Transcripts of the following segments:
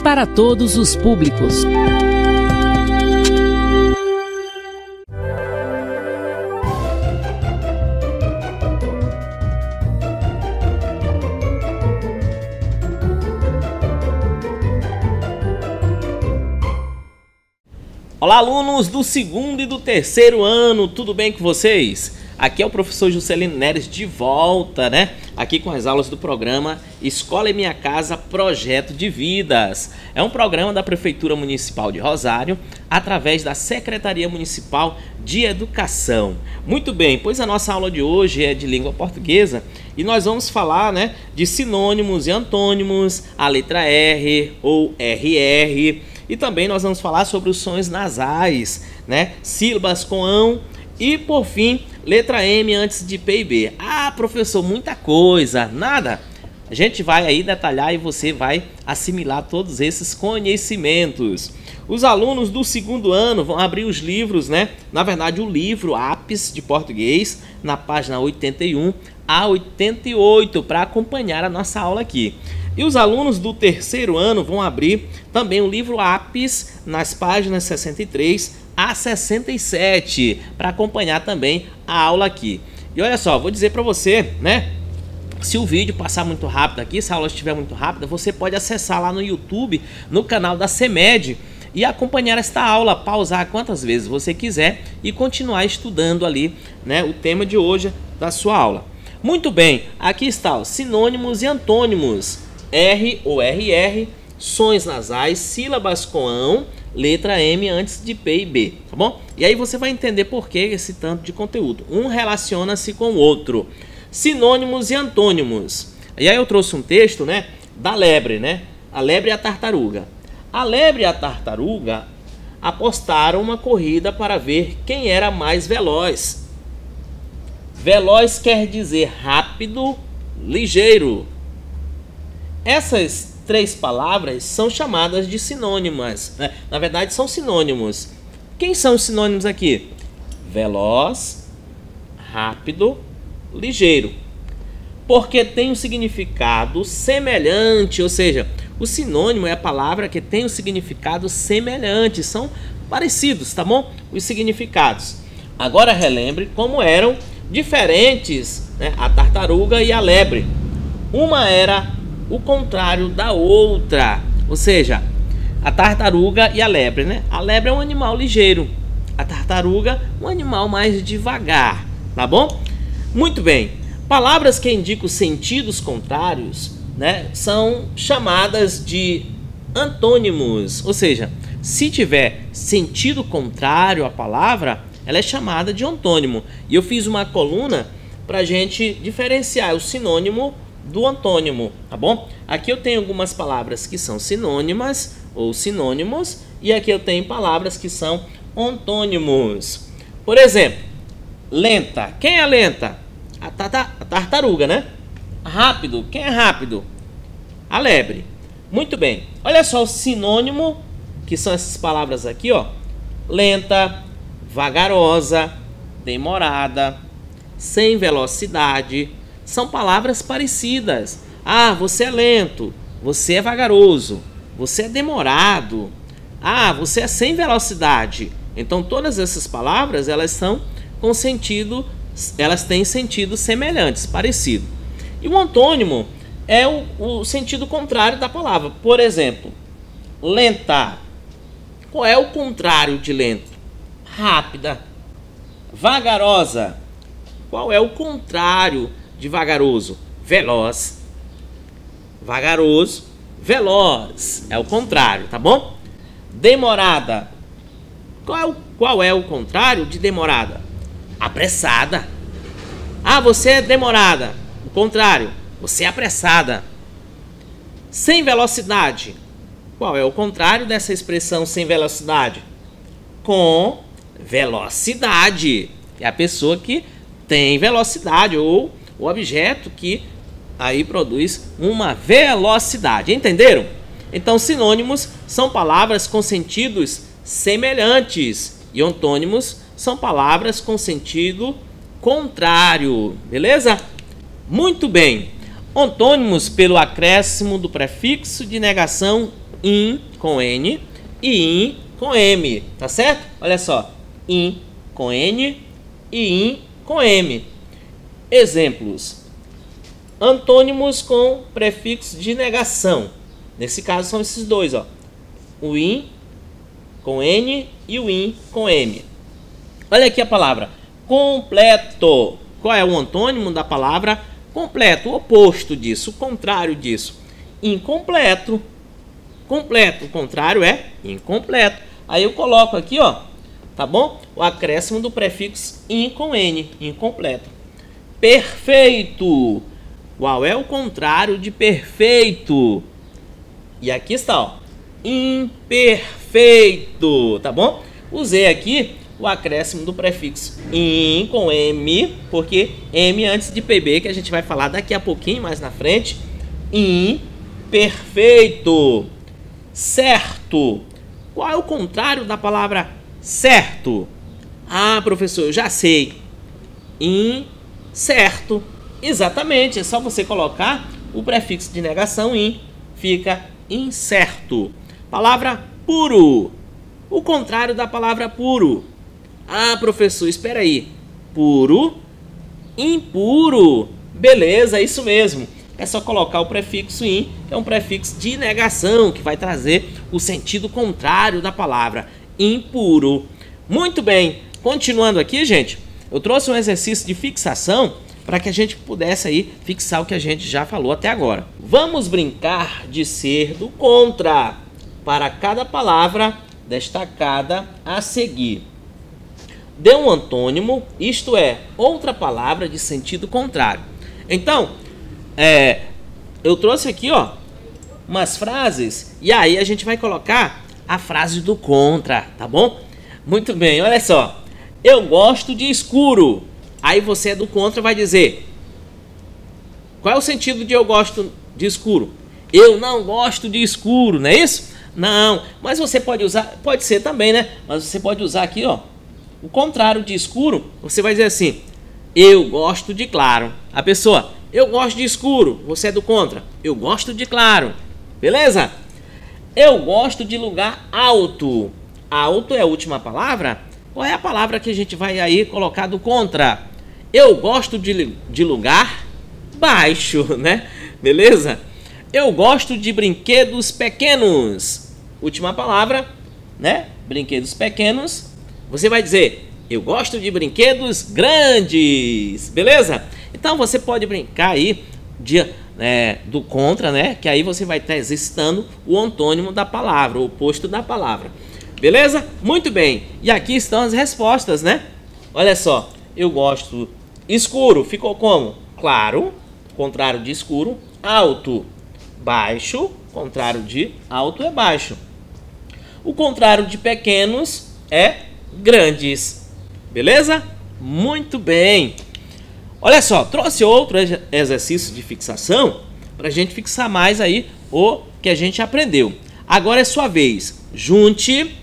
para todos os públicos. Olá, alunos do segundo e do terceiro ano, tudo bem com vocês? Aqui é o professor Juscelino Neres de volta, né? Aqui com as aulas do programa Escola em Minha Casa, Projeto de Vidas. É um programa da Prefeitura Municipal de Rosário, através da Secretaria Municipal de Educação. Muito bem, pois a nossa aula de hoje é de língua portuguesa e nós vamos falar, né, de sinônimos e antônimos, a letra R ou RR. E também nós vamos falar sobre os sons nasais, né? Sílabas com ão e, por fim, letra M antes de P e B. Ah, professor, muita coisa, nada? A gente vai aí detalhar e você vai assimilar todos esses conhecimentos. Os alunos do segundo ano vão abrir os livros, né? Na verdade, o livro Apps de Português, na página 81 a 88, para acompanhar a nossa aula aqui. E os alunos do terceiro ano vão abrir também o livro Apps nas páginas 63 a 67 para acompanhar também a aula aqui. E olha só, vou dizer para você, né? Se o vídeo passar muito rápido aqui, se a aula estiver muito rápida, você pode acessar lá no YouTube, no canal da CEMED e acompanhar esta aula, pausar quantas vezes você quiser e continuar estudando ali, né, o tema de hoje da sua aula. Muito bem, aqui está os sinônimos e antônimos. R ou RR, sons nasais, sílabas com ão, letra M antes de P e B, tá bom? E aí você vai entender por que esse tanto de conteúdo. Um relaciona-se com o outro. Sinônimos e antônimos. E aí eu trouxe um texto, né, da lebre, né? A lebre e a tartaruga. A lebre e a tartaruga apostaram uma corrida para ver quem era mais veloz. Veloz quer dizer rápido, ligeiro. Essas três palavras são chamadas de sinônimas, né? Na verdade, são sinônimos. Quem são os sinônimos aqui? Veloz, rápido, ligeiro. Porque tem um significado semelhante, ou seja, o sinônimo é a palavra que tem um significado semelhante, são parecidos, tá bom? Os significados. Agora relembre como eram diferentes, né, a tartaruga e a lebre. Uma era o contrário da outra, ou seja, a tartaruga e a lebre, né? A lebre é um animal ligeiro, a tartaruga um animal mais devagar, tá bom? Muito bem, palavras que indicam sentidos contrários, né, são chamadas de antônimos, ou seja, se tiver sentido contrário à palavra, ela é chamada de antônimo. E eu fiz uma coluna para a gente diferenciar o sinônimo do antônimo, tá bom? Aqui eu tenho algumas palavras que são sinônimas ou sinônimos e aqui eu tenho palavras que são antônimos. Por exemplo, lenta. Quem é lenta? A tartaruga, né? Rápido. Quem é rápido? A lebre. Muito bem. Olha só o sinônimo, que são essas palavras aqui, ó. Lenta, vagarosa, demorada, sem velocidade. São palavras parecidas. Ah, você é lento, você é vagaroso, você é demorado. Ah, você é sem velocidade. Então todas essas palavras, elas são com sentido, elas têm sentidos semelhantes, parecido. E o antônimo é o sentido contrário da palavra. Por exemplo, lenta. Qual é o contrário de lento? Rápida. Vagarosa. Qual é o contrário de vagaroso? Veloz. Vagaroso, veloz. É o contrário, tá bom? Demorada. Qual é o contrário de demorada? Apressada. Ah, você é demorada. O contrário, você é apressada. Sem velocidade. Qual é o contrário dessa expressão sem velocidade? Com velocidade. É a pessoa que tem velocidade ou o objeto que aí produz uma velocidade. Entenderam? Então, sinônimos são palavras com sentidos semelhantes e antônimos são palavras com sentido contrário. Beleza? Muito bem. Antônimos pelo acréscimo do prefixo de negação in com N e in com M, tá certo? Olha só, in com N e in com M. Exemplos: antônimos com prefixo de negação. Nesse caso são esses dois, ó. O in com N e o in com M. Olha aqui a palavra completo. Qual é o antônimo da palavra completo? O oposto disso, o contrário disso. Incompleto. Completo, o contrário é incompleto. Aí eu coloco aqui, ó, tá bom? O acréscimo do prefixo in com N, incompleto. Perfeito. Qual é o contrário de perfeito? E aqui está, ó, imperfeito, tá bom? Usei aqui o acréscimo do prefixo in com M, porque M antes de PB, que a gente vai falar daqui a pouquinho mais na frente. Imperfeito. Certo. Qual é o contrário da palavra certo? Ah, professor, eu já sei. Incerto. Exatamente, é só você colocar o prefixo de negação in, fica incerto. Palavra puro. O contrário da palavra puro. Ah, professor, espera aí. Puro, impuro. Beleza, isso mesmo. É só colocar o prefixo in, que é um prefixo de negação, que vai trazer o sentido contrário da palavra, impuro. Muito bem, continuando aqui, gente, eu trouxe um exercício de fixação para que a gente pudesse aí fixar o que a gente já falou até agora. Vamos brincar de ser do contra para cada palavra destacada a seguir. Dê um antônimo, isto é, outra palavra de sentido contrário. Então, eu trouxe aqui, ó, umas frases e aí a gente vai colocar a frase do contra, tá bom? Muito bem, olha só. Eu gosto de escuro. Aí você do contra vai dizer: qual é o sentido de eu gosto de escuro? Eu não gosto de escuro, não é isso? Não, mas você pode usar, pode ser também, né? Mas você pode usar aqui, ó, o contrário de escuro. Você vai dizer assim: eu gosto de claro. A pessoa: eu gosto de escuro. Você é do contra: eu gosto de claro. Beleza? Eu gosto de lugar alto. Alto é a última palavra. Qual é a palavra que a gente vai aí colocar do contra? Eu gosto de lugar baixo, né? Beleza? Eu gosto de brinquedos pequenos. Última palavra, né? Brinquedos pequenos. Você vai dizer: eu gosto de brinquedos grandes. Beleza? Então você pode brincar aí do contra, né? Que aí você vai estar exercitando o antônimo da palavra, o oposto da palavra. Beleza? Muito bem. E aqui estão as respostas, né? Olha só. Eu gosto escuro. Ficou como? Claro. Contrário de escuro. Alto. Baixo. Contrário de alto é baixo. O contrário de pequenos é grandes. Beleza? Muito bem. Olha só. Trouxe outro exercício de fixação para a gente fixar mais aí o que a gente aprendeu. Agora é sua vez. Junte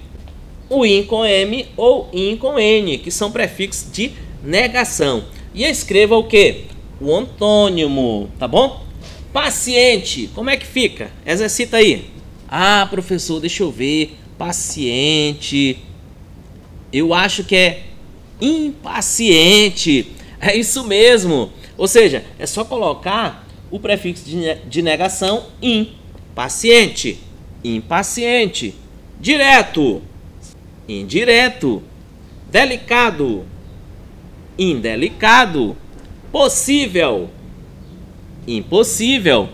o in com M ou in com N, que são prefixos de negação. E escreva o que? O antônimo, tá bom? Paciente, como é que fica? Exercita aí. Ah, professor, deixa eu ver. Paciente. Eu acho que é impaciente. É isso mesmo. Ou seja, é só colocar o prefixo de negação in. Paciente, impaciente. Direto, indireto. Delicado, indelicado. Possível, impossível.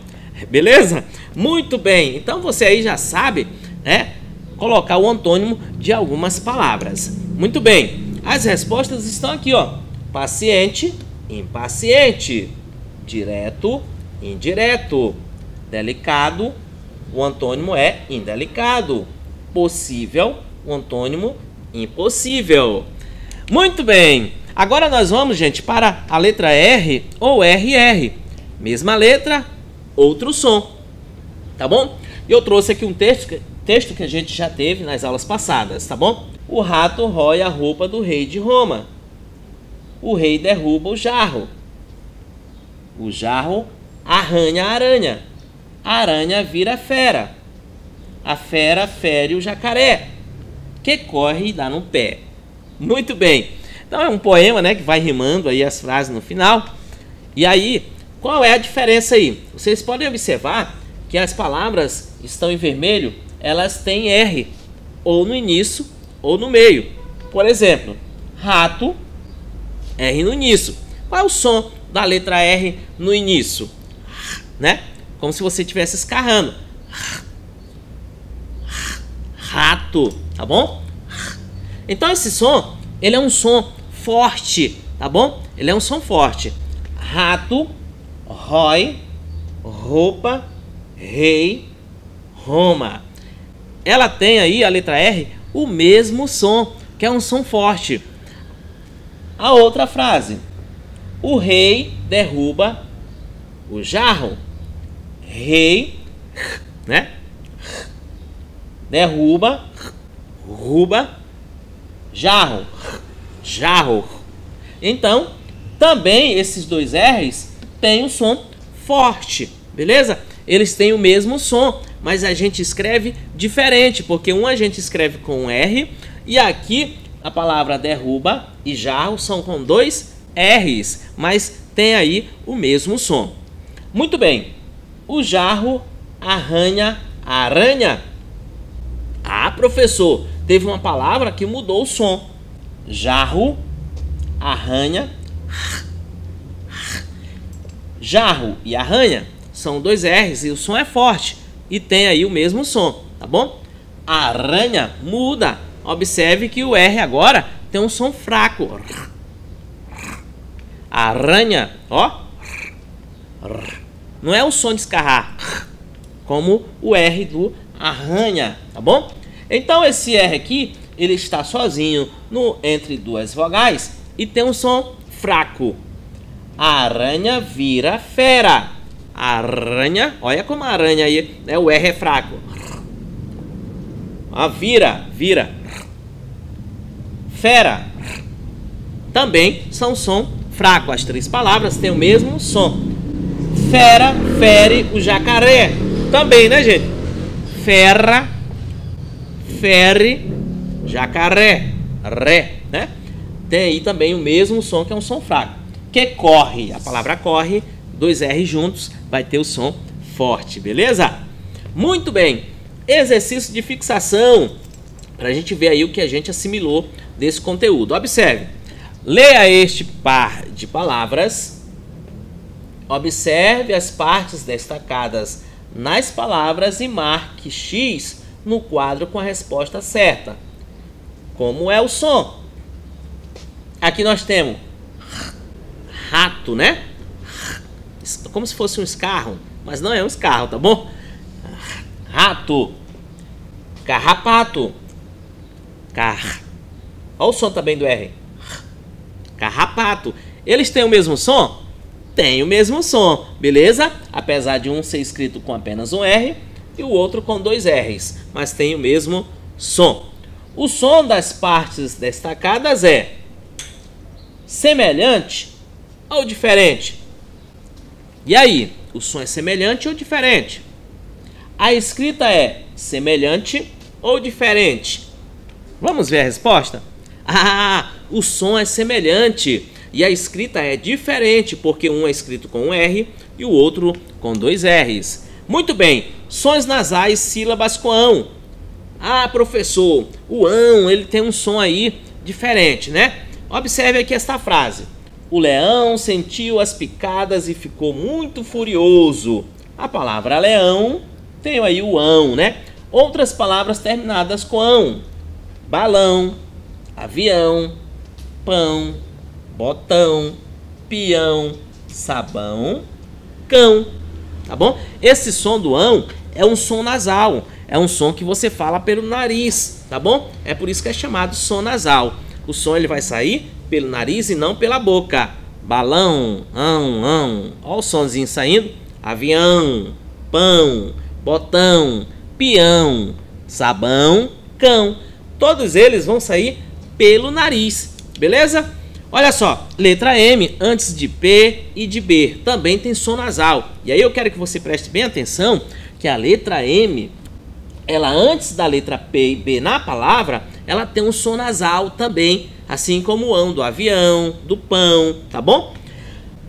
Beleza? Muito bem. Então você aí já sabe, né, colocar o antônimo de algumas palavras. Muito bem. As respostas estão aqui, ó. Paciente, impaciente. Direto, indireto. Delicado, o antônimo é indelicado. Possível, o antônimo impossível. Muito bem. Agora nós vamos, gente, para a letra R ou RR. Mesma letra, outro som. Tá bom? Eu trouxe aqui um texto que a gente já teve nas aulas passadas, tá bom? O rato rói a roupa do rei de Roma. O rei derruba o jarro. O jarro arranha a aranha. A aranha vira fera. A fera fere o jacaré, que corre e dá no pé. Muito bem. Então é um poema, né, que vai rimando aí as frases no final. E aí, qual é a diferença aí? Vocês podem observar que as palavras estão em vermelho, elas têm R, ou no início ou no meio. Por exemplo, rato, R no início. Qual é o som da letra R no início? Né? Como se você estivesse escarrando. Rato, tá bom? Então esse som, ele é um som forte, tá bom? Ele é um som forte. Rato, rói, roupa, rei, Roma. Ela tem aí, a letra R, o mesmo som, que é um som forte. A outra frase. O rei derruba o jarro. Rei, né? Derruba, ruba, jarro, jarro. Então, também esses dois R's têm um som forte, beleza? Eles têm o mesmo som, mas a gente escreve diferente, porque um a gente escreve com um R, e aqui a palavra derruba e jarro são com dois R's, mas tem aí o mesmo som. Muito bem, o jarro arranha a aranha. Ah, professor, teve uma palavra que mudou o som. Jarro, arranha. Jarro e arranha são dois R's e o som é forte e tem aí o mesmo som, tá bom? Aranha muda. Observe que o R agora tem um som fraco. Aranha, ó. Não é o som de escarrar, como o R do arranha, tá bom? Então esse R aqui, ele está sozinho entre duas vogais e tem um som fraco. A aranha vira fera. A aranha, olha como a aranha aí, né? O R é fraco. A vira. Fera. Também são som fraco. As três palavras têm o mesmo som. Fera fere o jacaré. Também, né, gente? Fera fere jacaré. Ré, né? Tem aí também o mesmo som, que é um som fraco. Que corre, a palavra corre, dois R juntos, vai ter o som forte, beleza? Muito bem, exercício de fixação, para a gente ver aí o que a gente assimilou desse conteúdo. Observe, leia este par de palavras, observe as partes destacadas nas palavras e marque X no quadro com a resposta certa. Como é o som? Aqui nós temos rato, né? Como se fosse um escarro, mas não é um escarro, tá bom? Rato. Carrapato. Olha o som também do R. Carrapato. Eles têm o mesmo som? Tem o mesmo som, beleza? Apesar de um ser escrito com apenas um R e o outro com dois R's, mas tem o mesmo som. O som das partes destacadas é semelhante ou diferente? E aí, o som é semelhante ou diferente? A escrita é semelhante ou diferente? Vamos ver a resposta? Ah, o som é semelhante e a escrita é diferente, porque um é escrito com um R e o outro com dois R's. Muito bem, sons nasais, sílabas com ão. Ah, professor, o ão, ele tem um som aí diferente, né? Observe aqui esta frase. O leão sentiu as picadas e ficou muito furioso. A palavra leão tem aí o ão, né? Outras palavras terminadas com ão. Balão, avião, pão, botão, peão, sabão, cão. Tá bom? Esse som do ão é um som nasal. É um som que você fala pelo nariz, tá bom? É por isso que é chamado som nasal. O som ele vai sair pelo nariz e não pela boca. Balão, ão. Olha o sonzinho saindo. Avião, pão, botão, peão, sabão, cão. Todos eles vão sair pelo nariz, beleza? Olha só, letra M antes de P e de B também tem som nasal. E aí eu quero que você preste bem atenção que a letra M ela antes da letra P e B na palavra, ela tem um som nasal também, assim como o ão do avião, do pão, tá bom?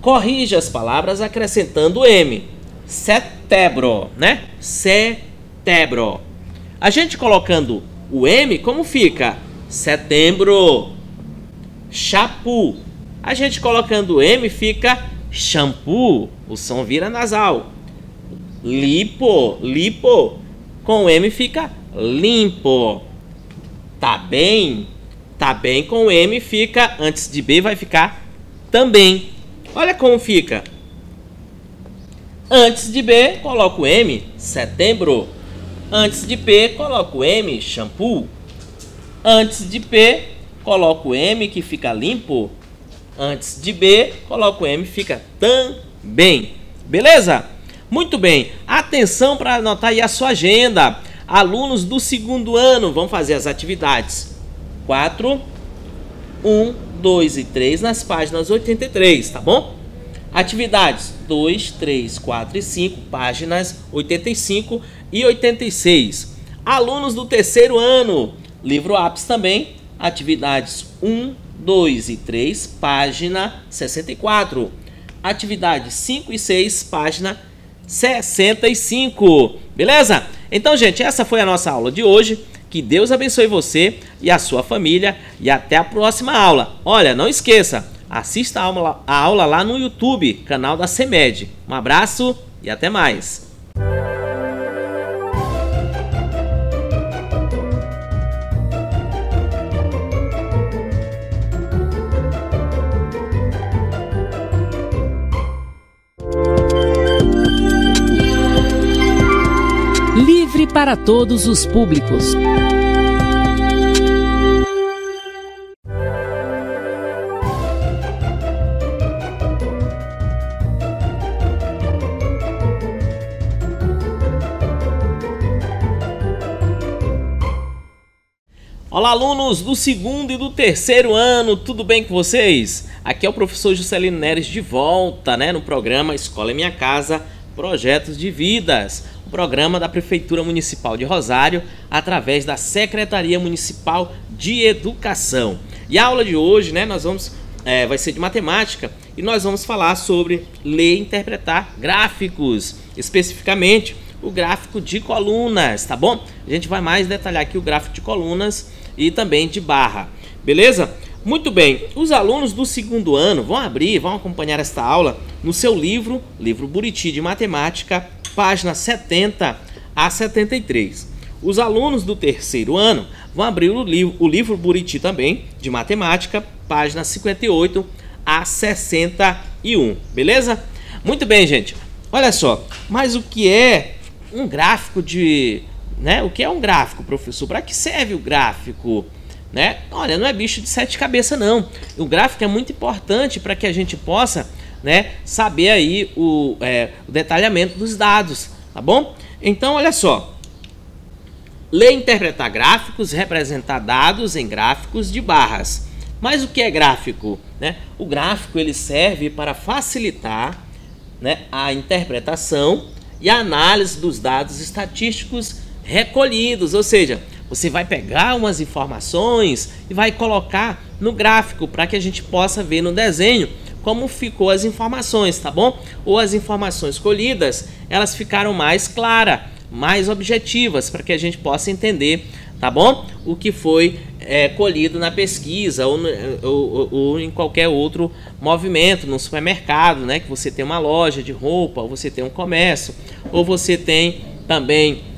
Corrija as palavras acrescentando M. Setembro, né? Setembro. A gente colocando o M, como fica? Setembro. Chapu. A gente colocando o M fica shampoo. O som vira nasal. Lipo. Lipo. Com o M fica limpo. Tá bem? Tá bem com o M fica, antes de B vai ficar também. Olha como fica. Antes de B, coloco o M, setembro. Antes de P, coloco o M, shampoo. Antes de P, coloco o M, que fica limpo. Antes de B, coloco o M, fica também. Beleza? Muito bem. Atenção para anotar aí a sua agenda. Alunos do segundo ano vão fazer as atividades 4, 1, 2 e 3 nas páginas 83, tá bom? Atividades 2, 3, 4 e 5, páginas 85 e 86. Alunos do terceiro ano, livro ápice também, atividades 1, 2 e 3, página 64. Atividades 5 e 6, página 65. Beleza? Então, gente, essa foi a nossa aula de hoje. Que Deus abençoe você e a sua família e até a próxima aula. Olha, não esqueça, assista a aula lá no YouTube, canal da CEMED. Um abraço e até mais. Livre para todos os públicos. Olá, alunos do segundo e do terceiro ano, tudo bem com vocês? Aqui é o professor Juscelino Neres de volta, no programa Escola é Minha Casa, Projetos de Vidas, o programa da Prefeitura Municipal de Rosário, através da Secretaria Municipal de Educação. E a aula de hoje, vai ser de matemática e nós vamos falar sobre ler e interpretar gráficos, especificamente o gráfico de colunas, tá bom? A gente vai mais detalhar aqui o gráfico de colunas e também de barra, beleza? Muito bem, os alunos do segundo ano vão acompanhar esta aula no seu livro Buriti de Matemática, página 70 a 73. Os alunos do terceiro ano vão abrir o livro Buriti também de Matemática, página 58 a 61, beleza? Muito bem, gente, olha só, mas o que é um gráfico o que é um gráfico, professor? Para que serve o gráfico? Olha, não é bicho de sete cabeças, não. O gráfico é muito importante para que a gente possa, saber aí o detalhamento dos dados, tá bom? Então, olha só. Ler e interpretar gráficos, representar dados em gráficos de barras. Mas o que é gráfico? O gráfico ele serve para facilitar a interpretação e a análise dos dados estatísticos recolhidos, ou seja, você vai pegar umas informações e vai colocar no gráfico para que a gente possa ver no desenho como ficou as informações, tá bom? Ou as informações colhidas, elas ficaram mais claras, mais objetivas, para que a gente possa entender, tá bom? O que foi colhido na pesquisa ou em qualquer outro movimento, no supermercado, que você tem uma loja de roupa, ou você tem um comércio, ou você tem também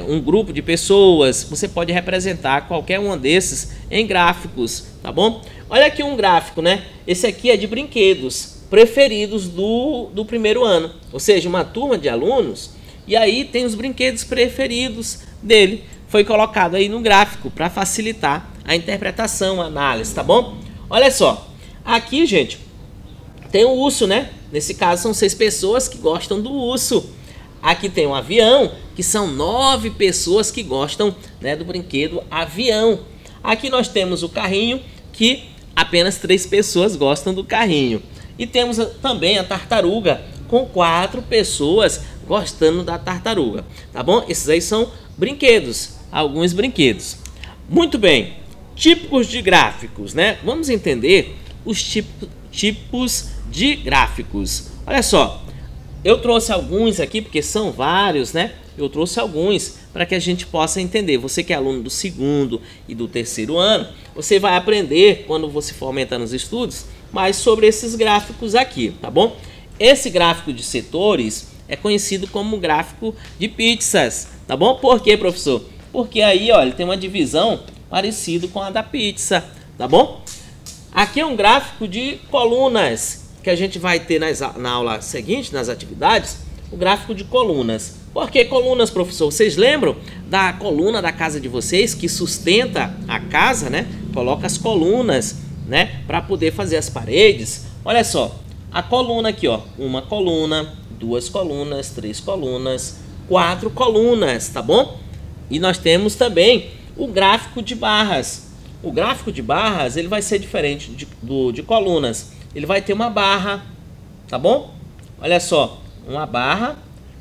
um grupo de pessoas. Você pode representar qualquer um desses em gráficos, tá bom? Olha aqui um gráfico, Esse aqui é de brinquedos preferidos do primeiro ano, ou seja, uma turma de alunos, e aí tem os brinquedos preferidos dele, foi colocado aí no gráfico para facilitar a interpretação, a análise, tá bom? Olha só, aqui, gente, tem o urso, Nesse caso são 6 pessoas que gostam do urso. Aqui tem um avião, que são 9 pessoas que gostam do brinquedo avião. Aqui nós temos o carrinho, que apenas 3 pessoas gostam do carrinho. E temos também a tartaruga, com 4 pessoas gostando da tartaruga, tá bom? Esses aí são brinquedos, alguns brinquedos. Muito bem, tipos de gráficos, né? Vamos entender os tipos de gráficos. Olha só, eu trouxe alguns aqui, porque são vários, né? Eu trouxe alguns para que a gente possa entender. Você que é aluno do 2º e do 3º ano, você vai aprender, quando você for aumentando os estudos, mais sobre esses gráficos aqui, tá bom? Esse gráfico de setores é conhecido como gráfico de pizzas, tá bom? Por quê, professor? Porque aí, ó, ele tem uma divisão parecido com a da pizza, tá bom? Aqui é um gráfico de colunas, que a gente vai ter na aula seguinte, nas atividades, o gráfico de colunas. Por que colunas, professor? Vocês lembram da coluna da casa de vocês, que sustenta a casa, né? Coloca as colunas, né? Para poder fazer as paredes. Olha só, a coluna aqui, ó. 1 coluna, 2 colunas, 3 colunas, 4 colunas, tá bom? E nós temos também o gráfico de barras. O gráfico de barras, ele vai ser diferente de colunas. Ele vai ter uma barra, tá bom? Olha só, uma barra,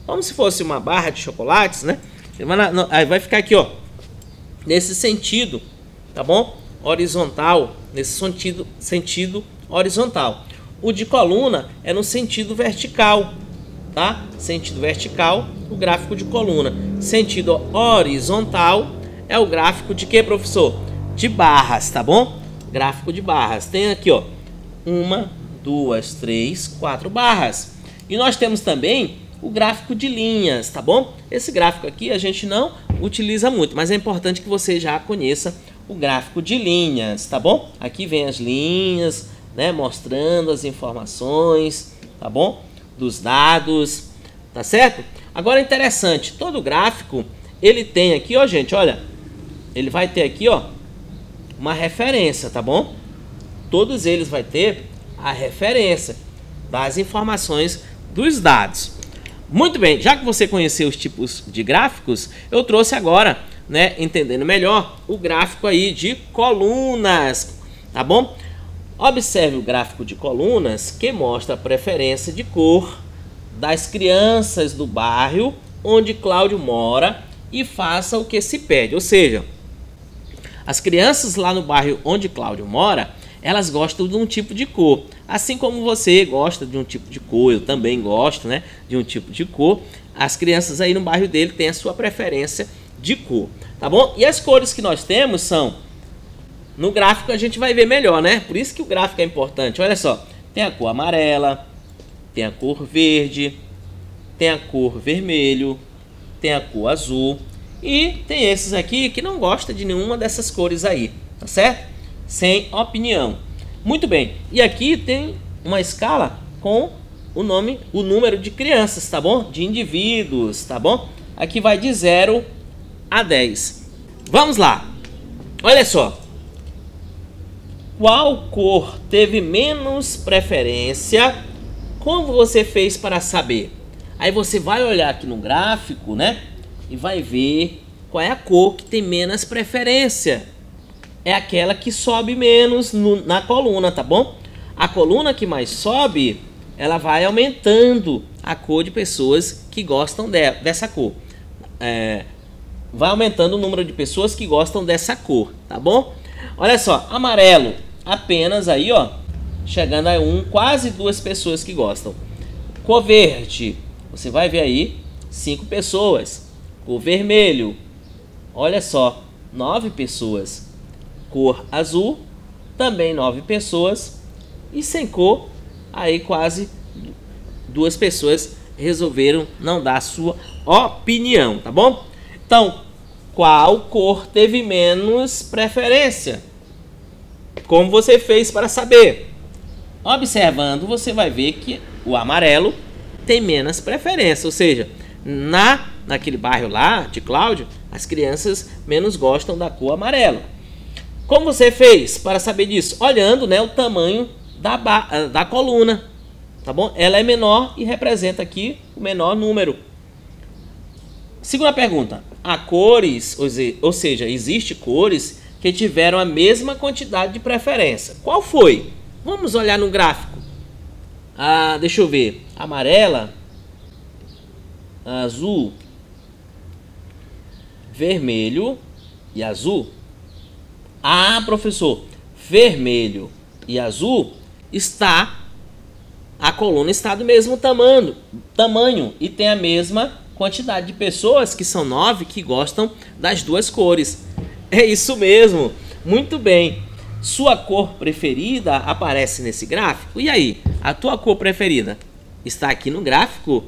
como se fosse uma barra de chocolates, né? Aí vai ficar aqui, ó, nesse sentido, tá bom? Horizontal, nesse sentido horizontal. O de coluna é no sentido vertical, tá? Sentido vertical, o gráfico de coluna. Sentido horizontal é o gráfico de quê, professor? De barras, tá bom? Gráfico de barras. Tem aqui, ó, 1, 2, 3, 4 barras. E nós temos também o gráfico de linhas, tá bom? Esse gráfico aqui a gente não utiliza muito, mas é importante que você já conheça o gráfico de linhas, tá bom? Aqui vem as linhas, né, mostrando as informações, tá bom? Dos dados, tá certo? Agora é interessante, todo gráfico, ele tem aqui, ó, gente, olha, ele vai ter aqui, ó, uma referência, tá bom? Todos eles vai ter a referência das informações dos dados. Muito bem, já que você conheceu os tipos de gráficos, eu trouxe agora, né, entendendo melhor, o gráfico aí de colunas, tá bom? Observe o gráfico de colunas que mostra a preferência de cor das crianças do bairro onde Cláudio mora e faça o que se pede. Ou seja, as crianças lá no bairro onde Cláudio mora, elas gostam de um tipo de cor. Assim como você gosta de um tipo de cor, eu também gosto, né, de um tipo de cor. As crianças aí no bairro dele têm a sua preferência de cor, tá bom? E as cores que nós temos são... No gráfico a gente vai ver melhor, né? Por isso que o gráfico é importante. Olha só, tem a cor amarela, tem a cor verde, tem a cor vermelho, tem a cor azul e tem esses aqui que não gostam de nenhuma dessas cores aí, tá certo? Sem opinião. Muito bem. E aqui tem uma escala com o número de crianças, tá bom? De indivíduos, tá bom? Aqui vai de 0 a 10. Vamos lá. Olha só. Qual cor teve menos preferência? Como você fez para saber? Aí você vai olhar aqui no gráfico, né? E vai ver qual é a cor que tem menos preferência. É aquela que sobe menos na coluna, tá bom? A coluna que mais sobe, ela vai aumentando a cor de pessoas que gostam dessa cor. Vai aumentando o número de pessoas que gostam dessa cor, tá bom? Olha só, amarelo, apenas aí, ó, chegando a quase 2 pessoas que gostam. Cor verde, você vai ver aí 5 pessoas. Cor vermelho, olha só, 9 pessoas. Cor azul, também 9 pessoas. E sem cor, aí quase 2 pessoas resolveram não dar a sua opinião, tá bom? Então, qual cor teve menos preferência? Como você fez para saber? Observando, você vai ver que o amarelo tem menos preferência, ou seja, naquele bairro lá de Cláudio, as crianças menos gostam da cor amarela. Como você fez para saber disso? Olhando, né, o tamanho da coluna, tá bom? Ela é menor e representa aqui o menor número. Segunda pergunta, há cores, ou seja, existem cores que tiveram a mesma quantidade de preferência. Qual foi? Vamos olhar no gráfico. Deixa eu ver, amarela, azul, vermelho e azul. Ah, professor, vermelho e azul a coluna está do mesmo tamanho e tem a mesma quantidade de pessoas, que são 9, que gostam das duas cores. É isso mesmo, muito bem. Sua cor preferida aparece nesse gráfico? E aí, a tua cor preferida está aqui no gráfico?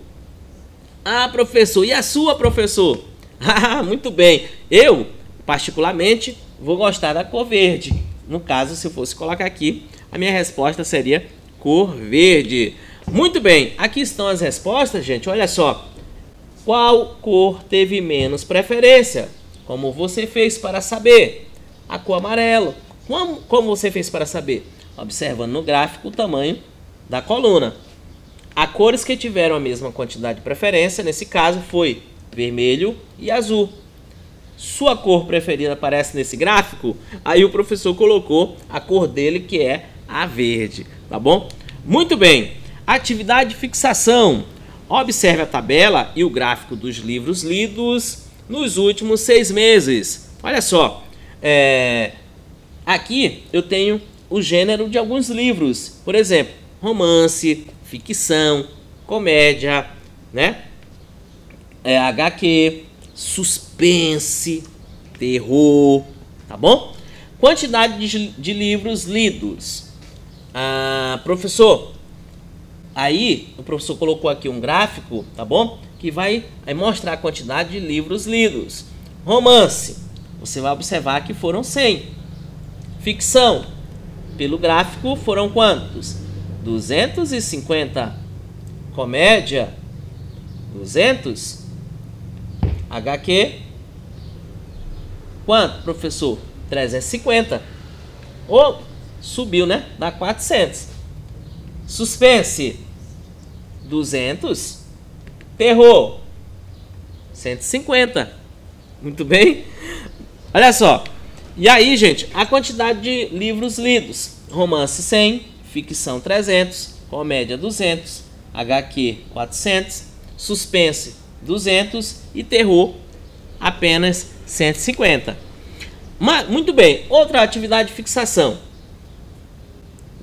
Ah, professor, e a sua, professor? Ah, muito bem. Eu, particularmente, vou gostar da cor verde. No caso, se eu fosse colocar aqui, a minha resposta seria cor verde. Muito bem, aqui estão as respostas, gente. Olha só. Qual cor teve menos preferência? Como você fez para saber? A cor amarelo. Como você fez para saber? Observando no gráfico o tamanho da coluna. As cores que tiveram a mesma quantidade de preferência, nesse caso, foi vermelho e azul. Sua cor preferida aparece nesse gráfico? Aí o professor colocou a cor dele, que é a verde, tá bom? Muito bem. Atividade de fixação. Observe a tabela e o gráfico dos livros lidos nos últimos 6 meses. Olha só. Aqui eu tenho o gênero de alguns livros. Por exemplo, romance, ficção, comédia, né? HQ, suspense, terror, tá bom? Quantidade de livros lidos. Professor, aí o professor colocou aqui um gráfico, tá bom? Que vai mostrar a quantidade de livros lidos. Romance, você vai observar que foram 100. Ficção, pelo gráfico foram quantos? 250. Comédia, 200. HQ, quanto, professor? 350. Subiu, né? Dá 400. Suspense, 200. Terror, 150. Muito bem? Olha só. E aí, gente, a quantidade de livros lidos. Romance 100, ficção 300, comédia 200, HQ 400, suspense 200 e terror apenas 150. Muito bem, outra atividade de fixação.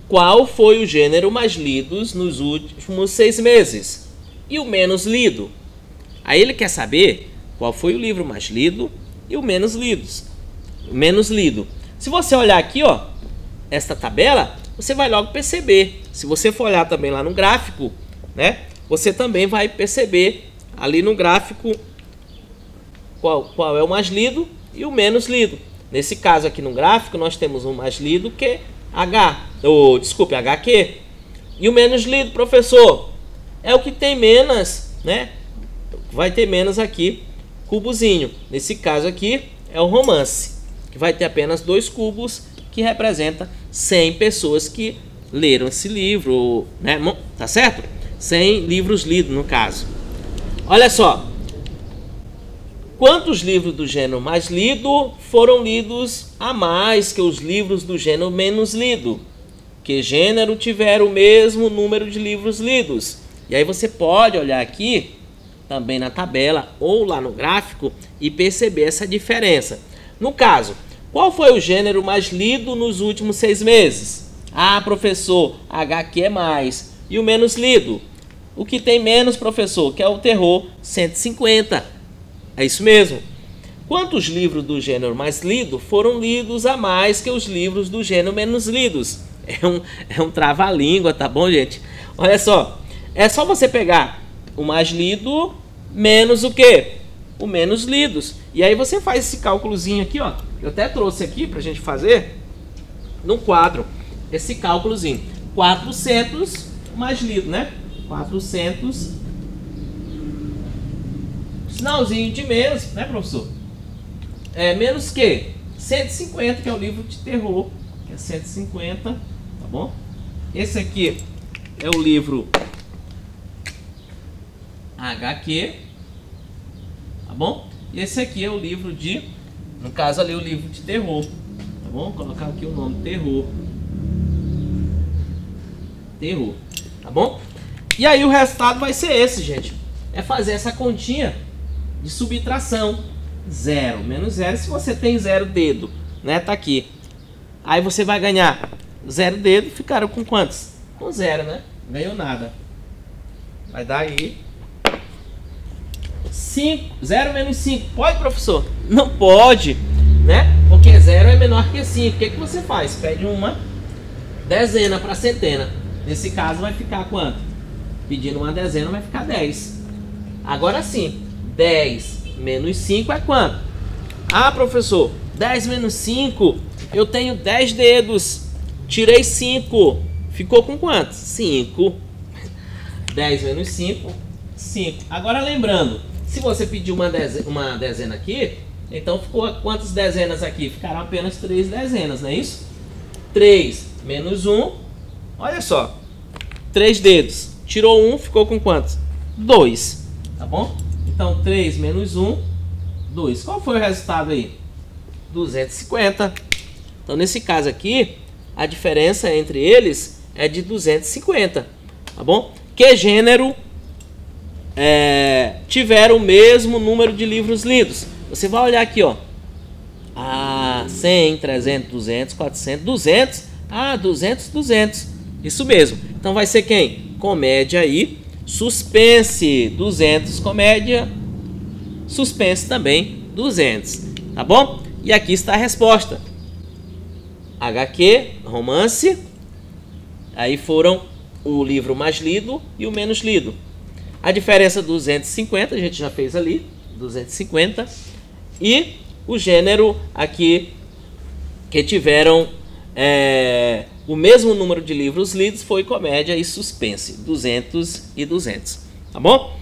Qual foi o gênero mais lido nos últimos 6 meses? E o menos lido? Aí ele quer saber qual foi o livro mais lido e o menos lido. Se você olhar aqui, ó, esta tabela, você vai logo perceber. Se você for olhar também lá no gráfico, né, você também vai perceber ali no gráfico qual é o mais lido e o menos lido. Nesse caso aqui no gráfico, nós temos o mais lido que HQ. E o menos lido, professor, é o que tem menos, né? Vai ter menos aqui, cubozinho. Nesse caso aqui é o romance, que vai ter apenas 2 cubos, que representa 100 pessoas que leram esse livro, né? Tá certo? 100 livros lidos, no caso. Olha só. Quantos livros do gênero mais lido foram lidos a mais que os livros do gênero menos lido? Que gênero tiveram o mesmo número de livros lidos? E aí você pode olhar aqui, também na tabela ou lá no gráfico, e perceber essa diferença. No caso, qual foi o gênero mais lido nos últimos 6 meses? Ah, professor, HQ é mais. E o menos lido? O que tem menos, professor? Que é o terror, 150. É isso mesmo. Quantos livros do gênero mais lido foram lidos a mais que os livros do gênero menos lidos? É um trava-língua, tá bom, gente? Olha só. É só você pegar o mais lido menos o quê? O menos lidos. E aí você faz esse cálculozinho aqui, ó. Eu até trouxe aqui pra gente fazer no quadro. Esse cálculozinho. 400 mais lido, né? 400. Sinalzinho de menos, né, professor? Menos que 150, que é o livro de terror. Que é 150, tá bom? Esse aqui é o livro HQ, tá bom? E esse aqui é o livro de, no caso ali, o livro de terror, tá bom? Vou colocar aqui o nome terror, tá bom? E aí o resultado vai ser esse, gente. É fazer essa continha de subtração. 0. Menos 0 se você tem 0 dedo, né? Tá aqui. Aí você vai ganhar 0 dedo, ficaram com quantos? Com 0, né? Ganhou nada. Vai dar aí 5. 0 menos 5. Pode, professor? Não pode, né? Porque 0 é menor que 5. O que você faz? Pede uma dezena para centena. Nesse caso vai ficar quanto? Pedindo uma dezena vai ficar 10. Agora sim, 10 menos 5 é quanto? Ah, professor, 10 menos 5, eu tenho 10 dedos. Tirei 5. Ficou com quantos? 5. 10 menos 5, 5. Agora lembrando, se você pedir uma dezena aqui, então ficou quantas dezenas aqui? Ficaram apenas 3 dezenas, não é isso? 3 menos 1, olha só, 3 dedos. Tirou 1, ficou com quantos? 2, tá bom? Então 3 menos 1, 2. Qual foi o resultado aí? 250. Então nesse caso aqui, a diferença entre eles é de 250, tá bom? Que gênero tiveram o mesmo número de livros lidos? Você vai olhar aqui, ó. 100, 300, 200, 400, 200. 200, 200. Isso mesmo. Então vai ser quem? Comédia aí. Suspense, 200. Comédia. Suspense também, 200. Tá bom? E aqui está a resposta. HQ, romance. Aí foram o livro mais lido e o menos lido. A diferença 250, a gente já fez ali, 250. E o gênero aqui que tiveram o mesmo número de livros lidos foi comédia e suspense, 200 e 200. Tá bom?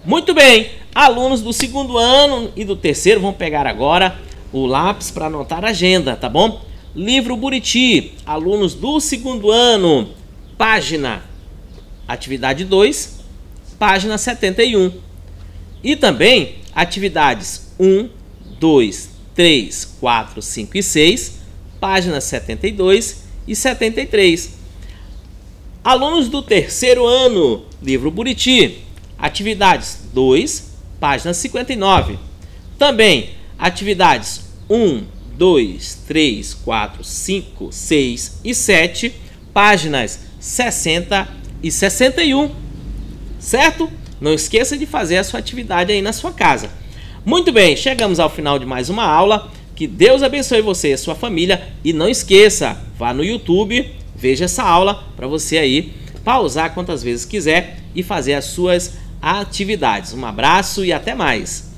Muito bem, alunos do segundo ano e do terceiro vão pegar agora o lápis para anotar a agenda, tá bom? Livro Buriti, alunos do segundo ano, atividade 2, página 71. E também atividades 1, 2, 3, 4, 5 e 6, páginas 72 e 73. Alunos do terceiro ano, livro Buriti, atividades 2, página 59. Também atividades 1, 2, 3, 4, 5, 6 e 7, páginas 60 e 61. Certo? Não esqueça de fazer a sua atividade aí na sua casa. Muito bem, chegamos ao final de mais uma aula. Que Deus abençoe você e a sua família. E não esqueça, vá no YouTube, veja essa aula para você aí pausar quantas vezes quiser e fazer as suas atividades. Um abraço e até mais.